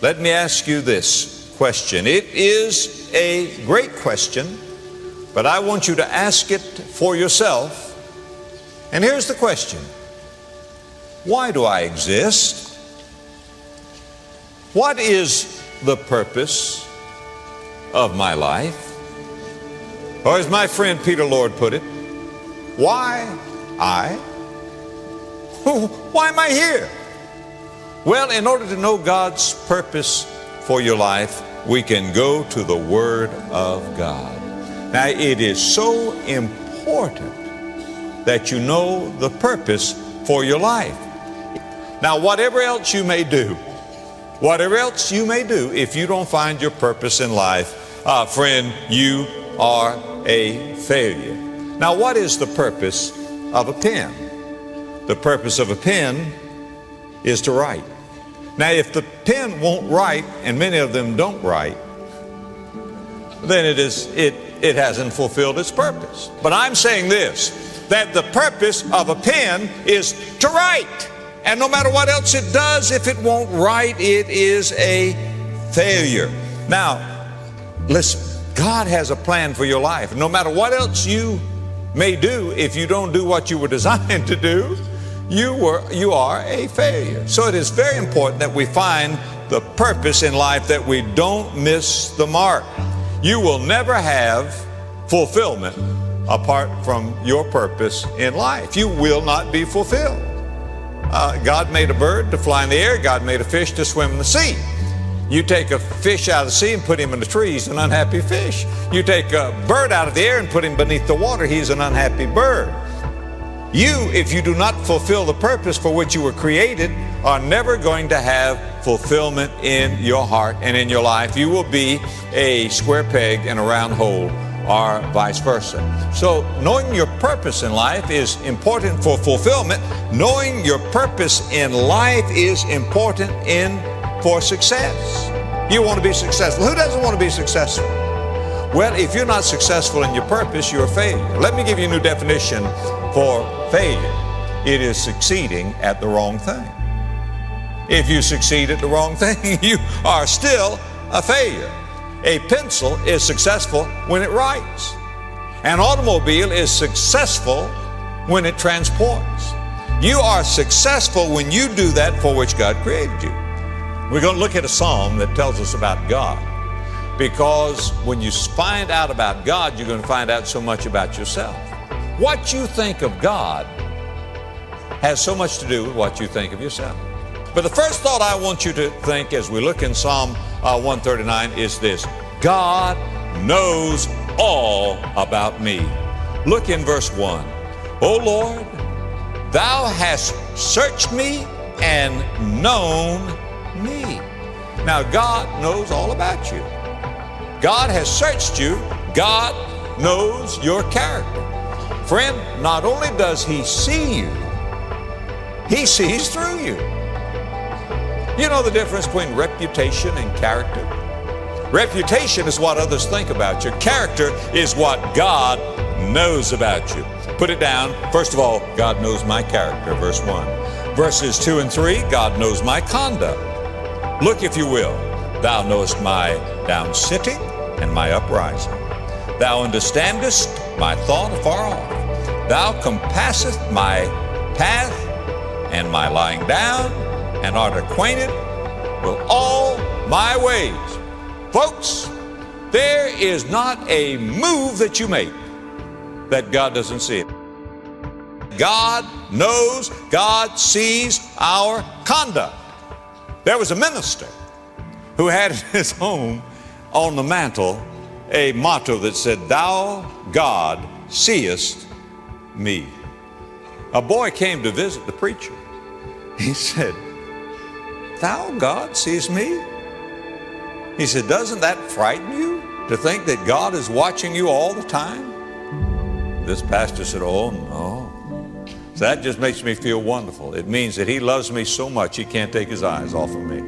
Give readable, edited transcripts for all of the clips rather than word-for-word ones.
let me ask you this question. It is a great question, but I want you to ask it for yourself. And here's the question. Why do I exist? What is the purpose of my life? Or as my friend Peter Lord put it, why I? Why am I here? Well, in order to know God's purpose for your life, we can go to the Word of God. Now, it is so important that you know the purpose for your life. Now, whatever else you may do, if you don't find your purpose in life, friend, you are a failure. Now, what is the purpose of a pen? The purpose of a pen is to write. Now, if the pen won't write, and many of them don't write, then it hasn't fulfilled its purpose. But I'm saying this, that the purpose of a pen is to write. And no matter what else it does, if it won't write, it is a failure. Now, listen, God has a plan for your life. No matter what else you may do, if you don't do what you were designed to do, you are a failure. So it is very important that we find the purpose in life, that we don't miss the mark. You will never have fulfillment apart from your purpose in life. You will not be fulfilled. God made a bird to fly in the air. God made a fish to swim in the sea. You take a fish out of the sea and put him in the tree, he's an unhappy fish. You take a bird out of the air and put him beneath the water, he's an unhappy bird. You, if you do not fulfill the purpose for which you were created, are never going to have fulfillment in your heart and in your life. You will be a square peg in a round hole, or vice versa. So knowing your purpose in life is important for fulfillment. Knowing your purpose in life is important for success. You want to be successful. Who doesn't want to be successful? Well, if you're not successful in your purpose, you're a failure. Let me give you a new definition for failure. It is succeeding at the wrong thing. If you succeed at the wrong thing, you are still a failure. A pencil is successful when it writes. An automobile is successful when it transports. You are successful when you do that for which God created you. We're going to look at a psalm that tells us about God, because when you find out about God, you're going to find out so much about yourself. What you think of God has so much to do with what you think of yourself. But the first thought I want you to think as we look in Psalm 139 is this: God knows all about me. Look in verse 1. O Lord, thou hast searched me and known me. Now, God knows all about you. God has searched you. God knows your character. Friend, not only does He see you, He sees through you. You know the difference between reputation and character? Reputation is what others think about you. Character is what God knows about you. Put it down. First of all, God knows my character, verse 1. Verses 2 and 3, God knows my conduct. Look, if you will, thou knowest my down sitting and my uprising. Thou understandest my thought afar off. Thou compassest my path and my lying down, and art acquainted with all my ways. Folks, there is not a move that you make that God doesn't see it. God knows, God sees our conduct. There was a minister who had in his home on the mantle a motto that said, "Thou, God, seest me." A boy came to visit the preacher. He said, "Thou, God, seest me?" He said, "Doesn't that frighten you to think that God is watching you all the time?" This pastor said, "Oh, no. So that just makes me feel wonderful. It means that He loves me so much He can't take His eyes off of me.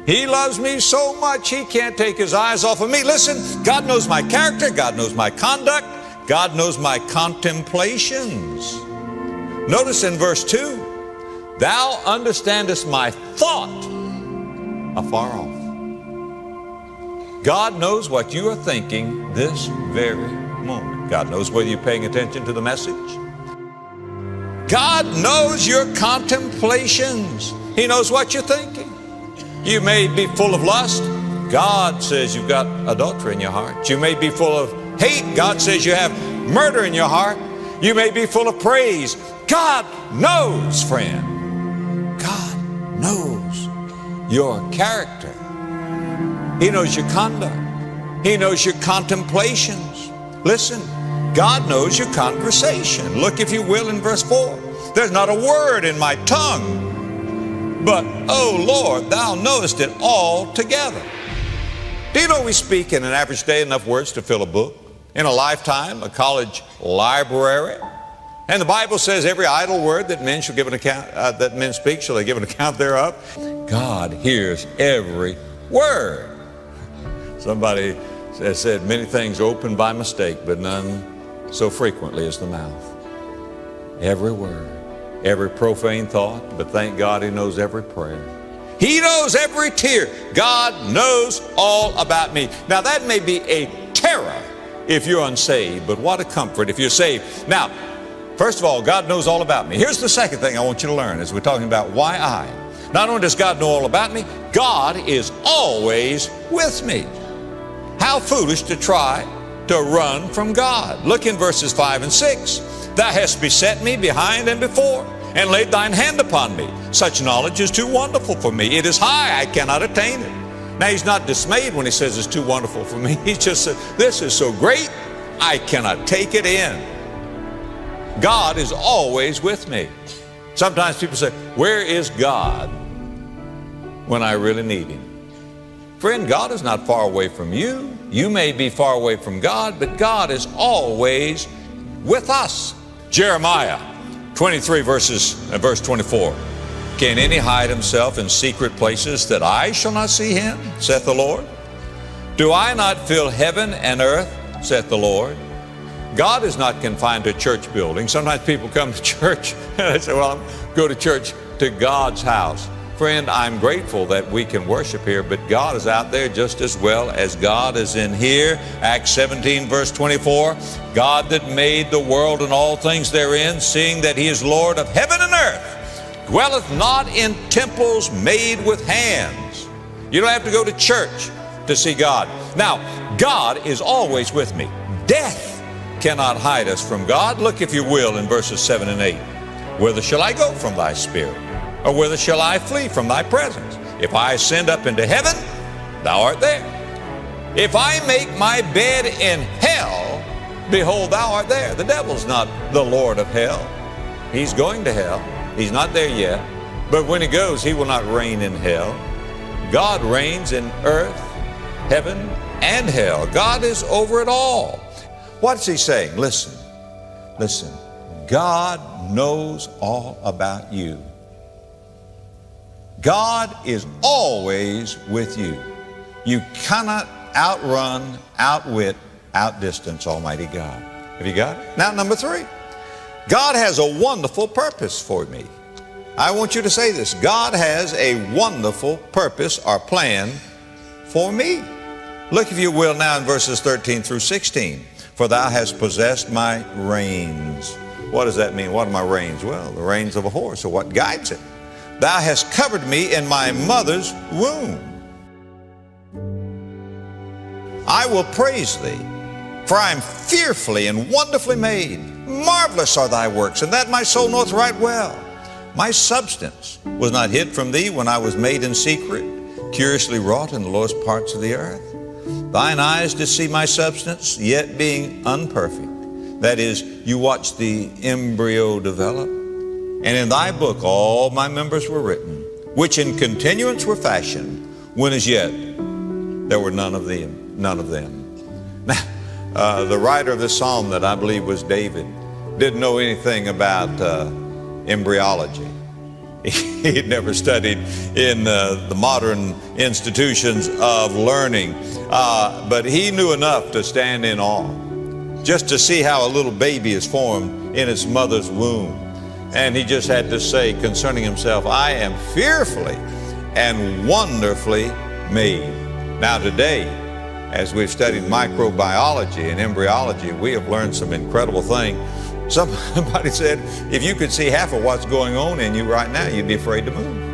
He loves me so much He can't take His eyes off of me." Listen, God knows my character. God knows my conduct. God knows my contemplations. Notice in verse 2, thou understandest my thought afar off. God knows what you are thinking this very moment. God knows whether you're paying attention to the message. God knows your contemplations. He knows what you're thinking. You may be full of lust. God says you've got adultery in your heart. You may be full of hate. God says you have murder in your heart. You may be full of praise. God knows, friend. God knows your character. He knows your conduct. He knows your contemplations. Listen, God knows your conversation. Look, if you will, in verse 4. There's not a word in my tongue, but, oh Lord, thou knowest it all together. Do you know we speak in an average day enough words to fill a book? In a lifetime, a college library. And the Bible says every idle word that men shall give an account, that men speak, shall they give an account thereof. God hears every word. Somebody has said many things open by mistake, but none so frequently as the mouth. Every word, every profane thought, but thank God He knows every prayer. He knows every tear. God knows all about me. Now that may be a terror if you're unsaved, but what a comfort if you're saved. Now, first of all, God knows all about me. Here's the second thing I want you to learn as we're talking about why I. Not only does God know all about me, God is always with me. How foolish to try to run from God. Look in verses 5 and 6. Thou hast beset me behind and before, and laid thine hand upon me. Such knowledge is too wonderful for me. It is high, I cannot attain it. Now He's not dismayed when He says it's too wonderful for me. He just said, this is so great, I cannot take it in. God is always with me. Sometimes people say, where is God when I really need Him? Friend, God is not far away from you. You may be far away from God, but God is always with us. Jeremiah 23 verse 24. Can any hide himself in secret places that I shall not see him, saith the Lord? Do I not fill heaven and earth, saith the Lord? God is not confined to church buildings. Sometimes people come to church and they say, well, I'll go to church to God's house. Friend, I'm grateful that we can worship here, but God is out there just as well as God is in here. Acts 17 verse 24, God that made the world and all things therein, seeing that He is Lord of heaven and earth, dwelleth not in temples made with hands. You don't have to go to church to see God. Now, God is always with me. Death cannot hide us from God. Look, if you will, in verses 7 and 8. Whither shall I go from thy spirit? Or whither shall I flee from thy presence? If I ascend up into heaven, thou art there. If I make my bed in hell, behold, thou art there. The devil's not the Lord of hell. He's going to hell. He's not there yet. But when he goes, he will not reign in hell. God reigns in earth, heaven, and hell. God is over it all. What's he saying? Listen. God knows all about you. God is always with you. You cannot outrun, outwit, outdistance Almighty God. Have you got it? Now, number 3. God has a wonderful purpose for me. I want you to say this. God has a wonderful purpose or plan for me. Look, if you will, now in verses 13 through 16. For thou hast possessed my reins. What does that mean? What are my reins? Well, the reins of a horse, or what guides it. Thou hast covered me in my mother's womb. I will praise thee, for I am fearfully and wonderfully made. Marvelous are thy works, and that my soul knoweth right well. My substance was not hid from thee when I was made in secret, curiously wrought in the lowest parts of the earth. Thine eyes did see my substance, yet being unperfect. That is, you watched the embryo develop. And in thy book all my members were written, which in continuance were fashioned, when as yet there were none of them. Now, the writer of this psalm, that I believe was David, didn't know anything about embryology. He'd never studied in the modern institutions of learning, but he knew enough to stand in awe, just to see how a little baby is formed in its mother's womb. And he just had to say concerning himself, I am fearfully and wonderfully made. Now today, as we've studied microbiology and embryology, we have learned some incredible things. Somebody said, if you could see half of what's going on in you right now, you'd be afraid to move.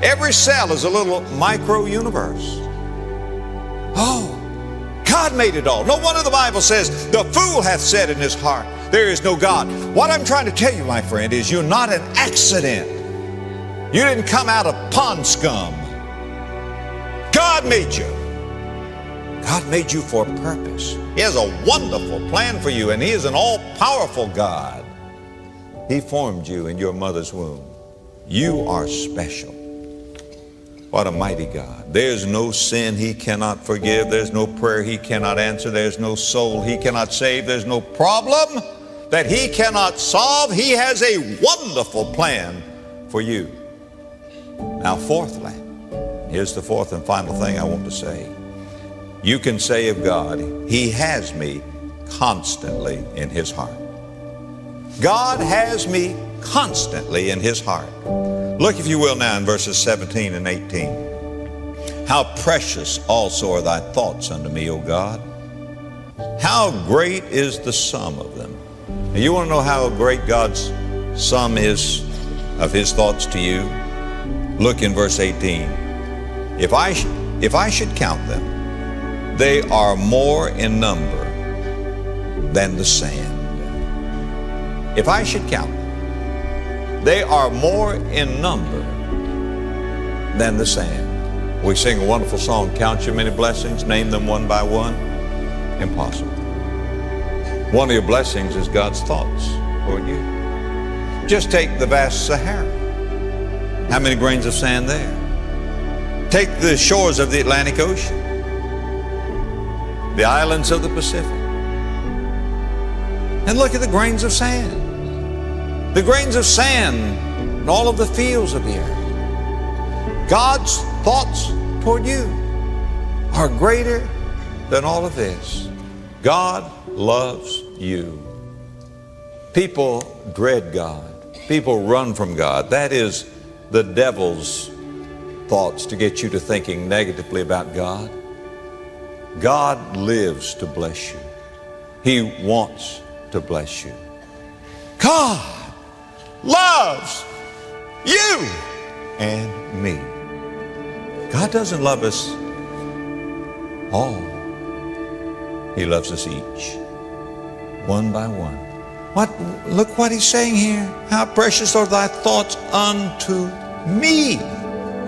Every cell is a little micro universe. Oh, God made it all. No wonder the Bible says, the fool hath said in his heart, there is no God. What I'm trying to tell you, my friend, is you're not an accident. You didn't come out of pond scum. God made you. God made you for a purpose. He has a wonderful plan for you, and He is an all-powerful God. He formed you in your mother's womb. You are special. What a mighty God. There's no sin He cannot forgive. There's no prayer He cannot answer. There's no soul He cannot save. There's no problem that He cannot solve. He has a wonderful plan for you. Now, fourthly, here's the fourth and final thing I want to say. You can say of God, He has me constantly in His heart. God has me constantly in His heart. Look, if you will, now in verses 17 and 18. How precious also are thy thoughts unto me, O God. How great is the sum of them. Now, you want to know how great God's sum is of His thoughts to you? Look in verse 18. If I should count them, they are more in number than the sand. If I should count them, they are more in number than the sand. We sing a wonderful song, Count Your Many Blessings, name them one by one. Impossible. One of your blessings is God's thoughts toward you. Just take the vast Sahara. How many grains of sand there? Take the shores of the Atlantic Ocean, the islands of the Pacific, and look at the grains of sand. The grains of sand in all of the fields of the earth. God's thoughts toward you are greater than all of this. God loves you. People dread God. People run from God. That is the devil's thoughts to get you to thinking negatively about God. God lives to bless you. He wants to bless you. God loves you and me. God doesn't love us all. He loves us each, one by one. Look what He's saying here. How precious are thy thoughts unto me,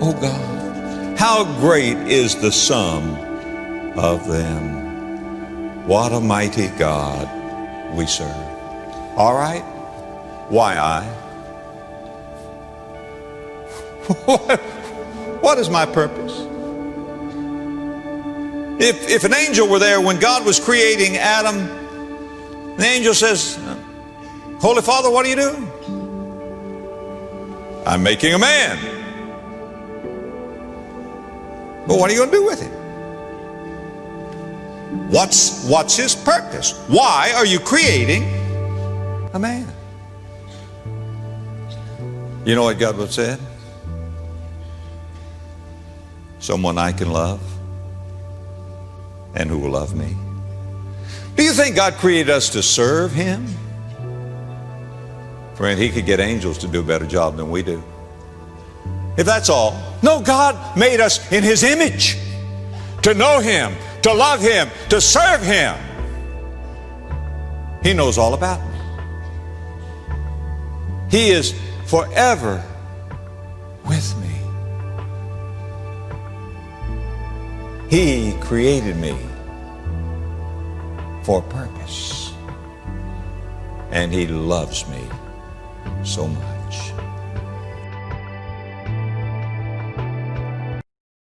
O God. How great is the sum of them. What a mighty God we serve. All right. Why I? What is my purpose? If an angel were there when God was creating Adam, the angel says, Holy Father, what are you doing? I'm making a man. But what are you going to do with him? What's his purpose? Why are you creating a man? You know what God would have said? Someone I can love and who will love me. Do you think God created us to serve Him? Friend, He could get angels to do a better job than we do. If that's all. No, God made us in His image to know Him, to love Him, to serve Him. He knows all about me. He is forever with me. He created me for a purpose, and He loves me so much.